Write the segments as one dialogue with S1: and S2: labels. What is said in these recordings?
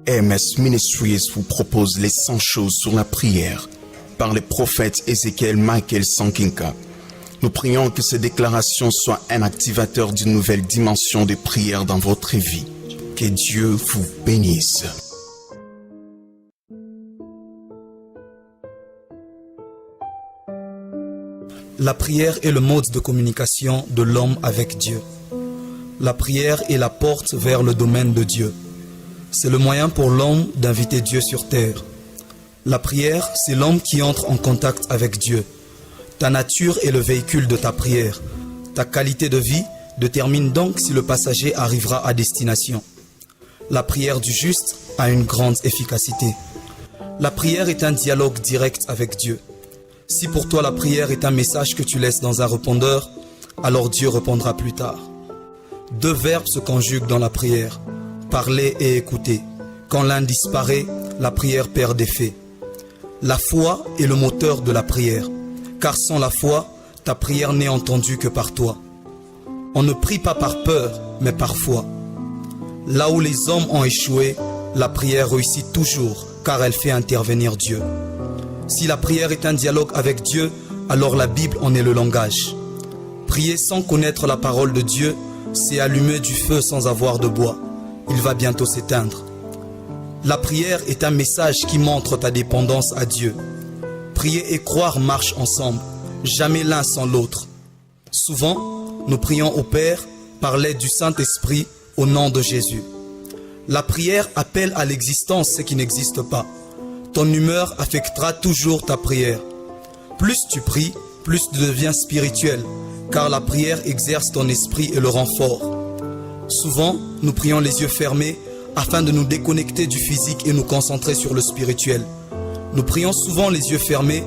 S1: AMS Ministries vous propose les 100 choses sur la prière par les prophètes Ézéchiel Michael Sankinka. Nous prions que ces déclarations soient un activateur d'une nouvelle dimension de prière dans votre vie. Que Dieu vous bénisse.
S2: La prière est le mode de communication de l'homme avec Dieu. La prière est la porte vers le domaine de Dieu. C'est le moyen pour l'homme d'inviter Dieu sur terre. La prière, c'est l'homme qui entre en contact avec Dieu. Ta nature est le véhicule de ta prière. Ta qualité de vie détermine donc si le passager arrivera à destination. La prière du juste a une grande efficacité. La prière est un dialogue direct avec Dieu. Si pour toi la prière est un message que tu laisses dans un répondeur, alors Dieu répondra plus tard. Deux verbes se conjuguent dans la prière, parler et écouter. Quand l'un disparaît, la prière perd d'effet. La foi est le moteur de la prière, car sans la foi, ta prière n'est entendue que par toi. On ne prie pas par peur, mais par foi. Là où les hommes ont échoué, la prière réussit toujours, car elle fait intervenir Dieu. Si la prière est un dialogue avec Dieu, alors la Bible en est le langage. Prier sans connaître la parole de Dieu, c'est allumer du feu sans avoir de bois. Il va bientôt s'éteindre. La prière est un message qui montre ta dépendance à Dieu. Prier et croire marchent ensemble, jamais l'un sans l'autre. Souvent, nous prions au Père par l'aide du Saint-Esprit au nom de Jésus. La prière appelle à l'existence ce qui n'existe pas. Ton humeur affectera toujours ta prière. Plus tu pries, plus tu deviens spirituel, car la prière exerce ton esprit et le rend fort. Souvent, nous prions les yeux fermés afin de nous déconnecter du physique et nous concentrer sur le spirituel. Nous prions souvent les yeux fermés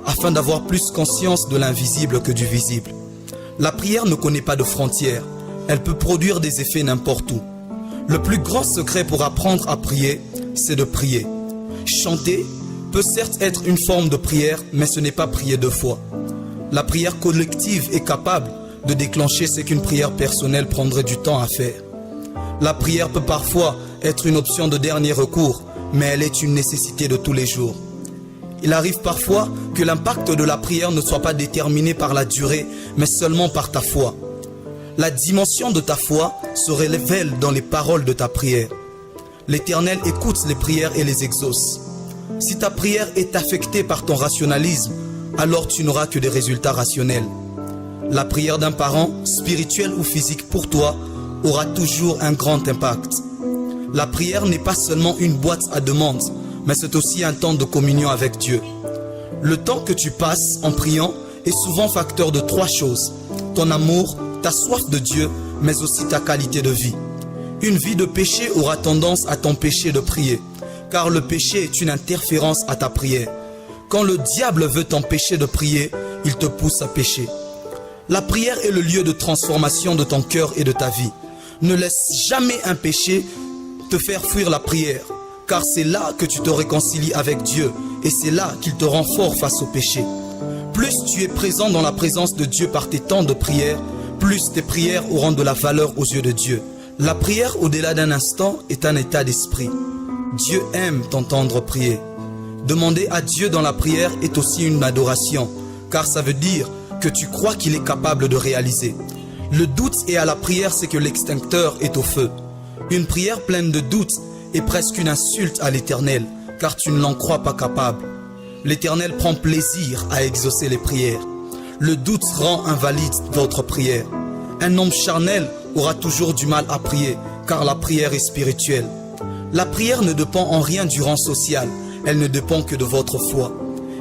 S2: afin d'avoir plus conscience de l'invisible que du visible. La prière ne connaît pas de frontières. Elle peut produire des effets n'importe où. Le plus grand secret pour apprendre à prier, c'est de prier. Chanter peut certes être une forme de prière, mais ce n'est pas prier deux fois. La prière collective est capable de déclencher ce qu'une prière personnelle prendrait du temps à faire. La prière peut parfois être une option de dernier recours, mais elle est une nécessité de tous les jours. Il arrive parfois que l'impact de la prière ne soit pas déterminé par la durée, mais seulement par ta foi. La dimension de ta foi se révèle dans les paroles de ta prière. L'Éternel écoute les prières et les exauce. Si ta prière est affectée par ton rationalisme, alors tu n'auras que des résultats rationnels. La prière d'un parent, spirituel ou physique pour toi, aura toujours un grand impact. La prière n'est pas seulement une boîte à demandes, mais c'est aussi un temps de communion avec Dieu. Le temps que tu passes en priant est souvent facteur de trois choses: ton amour, ta soif de Dieu, mais aussi ta qualité de vie. Une vie de péché aura tendance à t'empêcher de prier, car le péché est une interférence à ta prière. Quand le diable veut t'empêcher de prier, il te pousse à pécher. La prière est le lieu de transformation de ton cœur et de ta vie. Ne laisse jamais un péché te faire fuir la prière, car c'est là que tu te réconcilies avec Dieu et c'est là qu'il te rend fort face au péché. Plus tu es présent dans la présence de Dieu par tes temps de prière, plus tes prières auront de la valeur aux yeux de Dieu. La prière au-delà d'un instant est un état d'esprit. Dieu aime t'entendre prier. Demander à Dieu dans la prière est aussi une adoration, car ça veut dire que tu crois qu'il est capable de réaliser. Le doute est à la prière, c'est que l'extincteur est au feu. Une prière pleine de doute est presque une insulte à l'Éternel, car tu ne l'en crois pas capable. L'Éternel prend plaisir à exaucer les prières. Le doute rend invalide votre prière. Un homme charnel aura toujours du mal à prier, car la prière est spirituelle. La prière ne dépend en rien du rang social, elle ne dépend que de votre foi.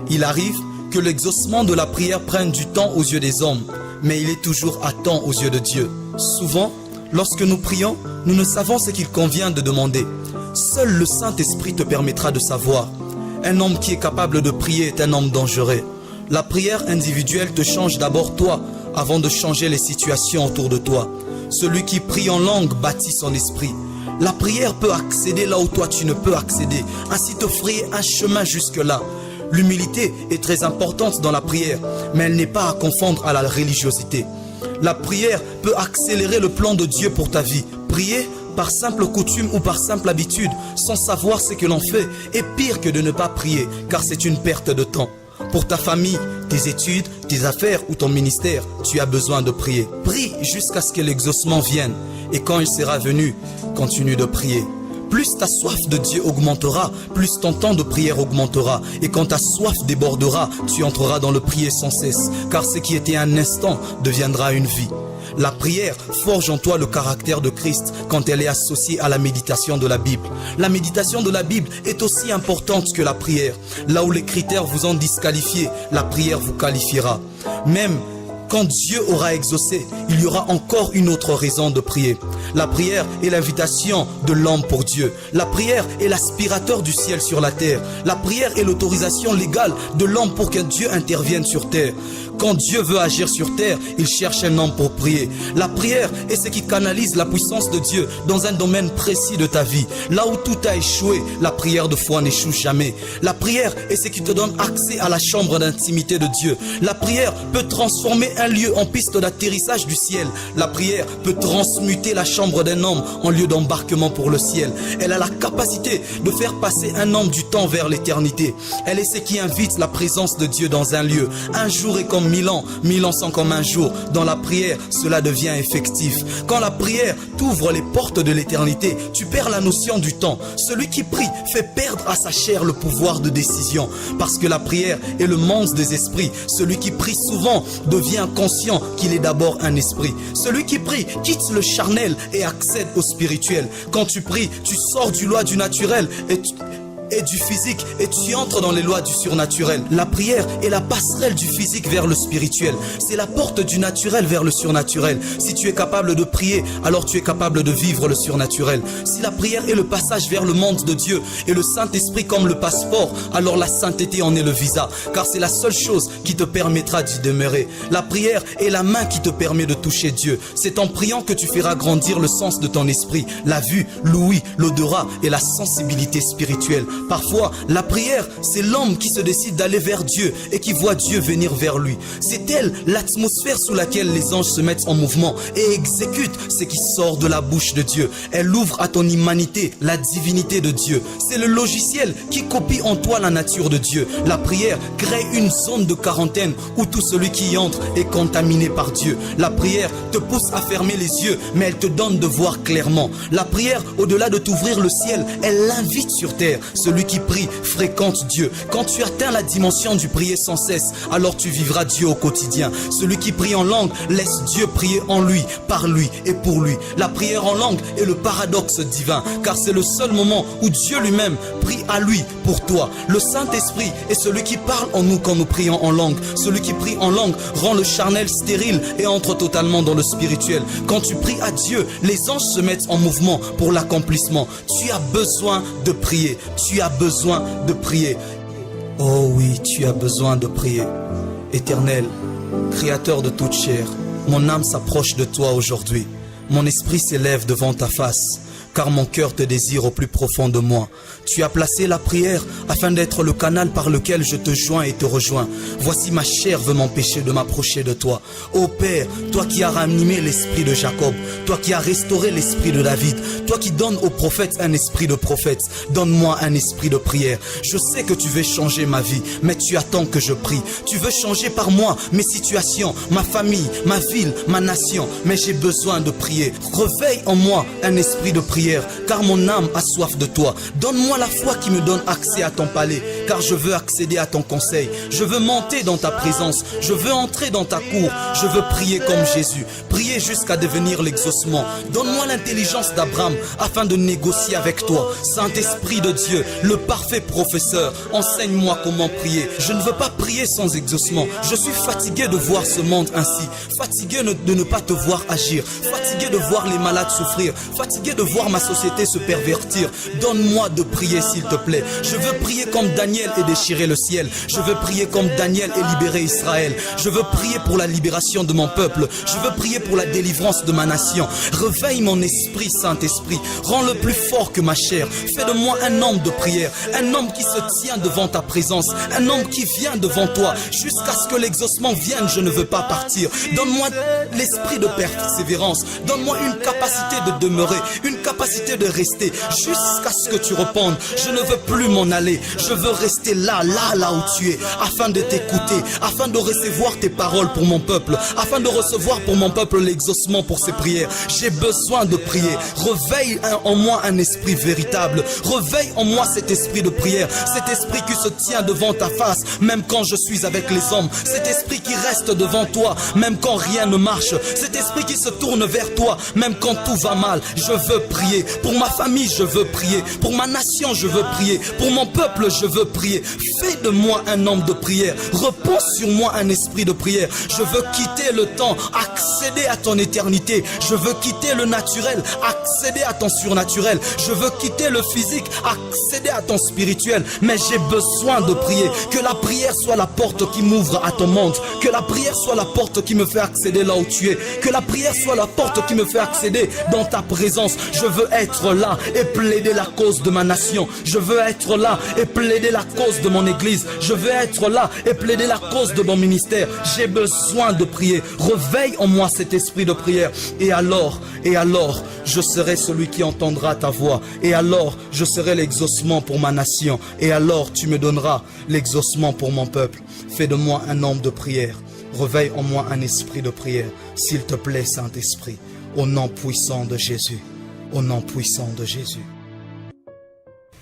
S2: Il arrive que l'exaucement de la prière prenne du temps aux yeux des hommes, mais il est toujours à temps aux yeux de Dieu. Souvent, lorsque nous prions, nous ne savons ce qu'il convient de demander. Seul le Saint-Esprit te permettra de savoir. Un homme qui est capable de prier est un homme dangereux. La prière individuelle te change d'abord toi, avant de changer les situations autour de toi. Celui qui prie en langue bâtit son esprit. La prière peut accéder là où toi tu ne peux accéder, ainsi t'offrir un chemin jusque-là. L'humilité est très importante dans la prière, mais elle n'est pas à confondre à la religiosité. La prière peut accélérer le plan de Dieu pour ta vie, Prier par simple coutume ou par simple habitude, sans savoir ce que l'on fait, est pire que de ne pas prier, car c'est une perte de temps. Pour ta famille, tes études, tes affaires ou ton ministère, tu as besoin de prier. Prie jusqu'à ce que l'exaucement vienne. Et quand il sera venu, continue de prier. Plus ta soif de Dieu augmentera, plus ton temps de prière augmentera. Et quand ta soif débordera, tu entreras dans le prier sans cesse. Car ce qui était un instant deviendra une vie. La prière forge en toi le caractère de Christ quand elle est associée à la méditation de la Bible. La méditation de la Bible est aussi importante que la prière. Là où les critères vous ont disqualifié, la prière vous qualifiera. Même quand Dieu aura exaucé, il y aura encore une autre raison de prier. La prière est l'invitation de l'homme pour Dieu. La prière est l'aspirateur du ciel sur la terre. La prière est l'autorisation légale de l'homme pour que Dieu intervienne sur terre. Quand Dieu veut agir sur terre, il cherche un homme pour prier. La prière est ce qui canalise la puissance de Dieu dans un domaine précis de ta vie. Là où tout a échoué, la prière de foi n'échoue jamais. La prière est ce qui te donne accès à la chambre d'intimité de Dieu. La prière peut transformer un lieu en piste d'atterrissage du ciel. La prière peut transmuter la chambre d'un homme en lieu d'embarquement pour le ciel. Elle a la capacité de faire passer un homme du temps vers l'éternité. Elle est ce qui invite la présence de Dieu dans un lieu. Un jour est comme 1000 ans sont comme un jour. Dans la prière, cela devient effectif. Quand la prière t'ouvre les portes de l'éternité, tu perds la notion du temps. Celui qui prie fait perdre à sa chair le pouvoir de décision. Parce que la prière est le monde des esprits. Celui qui prie souvent devient conscient qu'il est d'abord un esprit. Celui qui prie quitte le charnel et accède au spirituel. Quand tu pries, tu sors du loi du naturel et du physique et tu entres dans les lois du surnaturel. La prière est la passerelle du physique vers le spirituel. C'est la porte du naturel vers le surnaturel. Si tu es capable de prier, alors tu es capable de vivre le surnaturel. Si la prière est le passage vers le monde de Dieu et le Saint-Esprit comme le passeport, alors la sainteté en est le visa, car c'est la seule chose qui te permettra d'y demeurer. La prière est la main qui te permet de toucher Dieu. C'est en priant que tu feras grandir le sens de ton esprit, la vue, l'ouïe, l'odorat et la sensibilité spirituelle. Parfois, la prière, c'est l'homme qui se décide d'aller vers Dieu et qui voit Dieu venir vers lui. C'est elle, l'atmosphère sous laquelle les anges se mettent en mouvement et exécutent ce qui sort de la bouche de Dieu. Elle ouvre à ton humanité la divinité de Dieu. C'est le logiciel qui copie en toi la nature de Dieu. La prière crée une zone de quarantaine où tout celui qui y entre est contaminé par Dieu. La prière te pousse à fermer les yeux, mais elle te donne de voir clairement. La prière, au-delà de t'ouvrir le ciel, elle l'invite sur terre. Celui qui prie fréquente Dieu. Quand tu atteins la dimension du prier sans cesse, alors tu vivras Dieu au quotidien. Celui qui prie en langue laisse Dieu prier en lui, par lui et pour lui. La prière en langue est le paradoxe divin, car c'est le seul moment où Dieu lui-même prie à lui pour toi. Le Saint-Esprit est celui qui parle en nous quand nous prions en langue. Celui qui prie en langue rend le charnel stérile et entre totalement dans le spirituel. Quand tu pries à Dieu, les anges se mettent en mouvement pour l'accomplissement. Tu as besoin de prier. Tu as besoin de prier. Oh oui, tu as besoin de prier. Éternel, Créateur de toute chair, mon âme s'approche de toi aujourd'hui. Mon esprit s'élève devant ta face, car mon cœur te désire au plus profond de moi. Tu as placé la prière afin d'être le canal par lequel je te joins et te rejoins. Voici ma chair veut m'empêcher de m'approcher de toi. Ô Père, toi qui as ranimé l'esprit de Jacob, toi qui as restauré l'esprit de David, toi qui donnes aux prophètes un esprit de prophète, donne-moi un esprit de prière. Je sais que tu veux changer ma vie, mais tu attends que je prie. Tu veux changer par moi mes situations, ma famille, ma ville, ma nation, mais j'ai besoin de prier. Réveille en moi un esprit de prière, car mon âme a soif de toi. Donne-moi la foi qui me donne accès à ton palais, car je veux accéder à ton conseil. Je veux monter dans ta présence, je veux entrer dans ta cour. Je veux prier comme Jésus, prier jusqu'à devenir l'exaucement. Donne-moi l'intelligence d'Abraham afin de négocier avec toi. Saint-Esprit de Dieu, le parfait professeur, enseigne-moi comment prier. Je ne veux pas prier sans exaucement. Je suis fatigué de voir ce monde ainsi, fatigué de ne pas te voir agir, fatigué de voir les malades souffrir, fatigué de voir voir ma société se pervertir. Donne-moi de prier s'il te plaît. Je veux prier comme Daniel et déchirer le ciel. Je veux prier comme Daniel et libérer Israël. Je veux prier pour la libération de mon peuple. Je veux prier pour la délivrance de ma nation. Réveille mon esprit, Saint-Esprit. Rends-le plus fort que ma chair. Fais de moi un homme de prière. Un homme qui se tient devant ta présence. Un homme qui vient devant toi. Jusqu'à ce que l'exaucement vienne, je ne veux pas partir. Donne-moi l'esprit de persévérance. Donne-moi une capacité de demeurer. Une capacité de rester. Jusqu'à ce que tu répondes. Je ne veux plus m'en aller. Je veux rester là où tu es. Afin de t'écouter. Afin de recevoir tes paroles pour mon peuple. Afin de recevoir pour mon peuple l'exaucement pour ses prières. J'ai besoin de prier. Réveille en moi un esprit véritable. Réveille en moi cet esprit de prière. Cet esprit qui se tient devant ta face, même quand je suis avec les hommes. Cet esprit qui reste devant toi, même quand rien ne marche. Cet esprit qui se tourne vers toi, même quand tout va mal. Je veux prier. Pour ma famille, je veux prier. Pour ma nation, je veux prier. Pour mon peuple, je veux prier. Fais de moi un homme de prière. Repose sur moi un esprit de prière. Je veux quitter le temps, accéder à ton éternité. Je veux quitter le naturel, accéder à ton surnaturel. Je veux quitter le physique, accéder à ton spirituel. Mais j'ai besoin de prier. Que la prière soit la porte qui m'ouvre à ton monde. Que la prière soit la porte qui me fait accéder là où tu es. Que la prière soit la porte qui me fait accéder dans ta présence. Je veux être là et plaider la cause de ma nation. Je veux être là et plaider la cause de mon église. Je veux être là et plaider la cause de mon ministère. J'ai besoin de prier. Réveille en moi cet esprit de prière. Et alors, je serai celui qui entendra ta voix. Et alors, je serai l'exaucement pour ma nation. Et alors, tu me donneras l'exaucement pour mon peuple. Fais de moi un homme de prière. Réveille en moi un esprit de prière. S'il te plaît, Saint-Esprit, au nom puissant de Jésus. Au nom puissant de Jésus.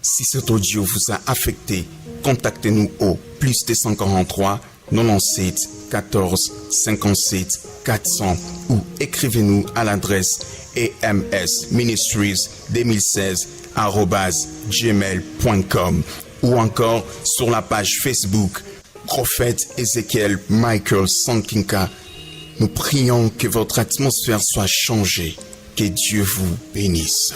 S1: Si cet audio vous a affecté, contactez-nous au +243 97 14 57 400 ou écrivez-nous à l'adresse amsministries2016@gmail.com ou encore sur la page Facebook Prophète Ézéchiel Michael Sankinka. Nous prions que votre atmosphère soit changée. Que Dieu vous bénisse.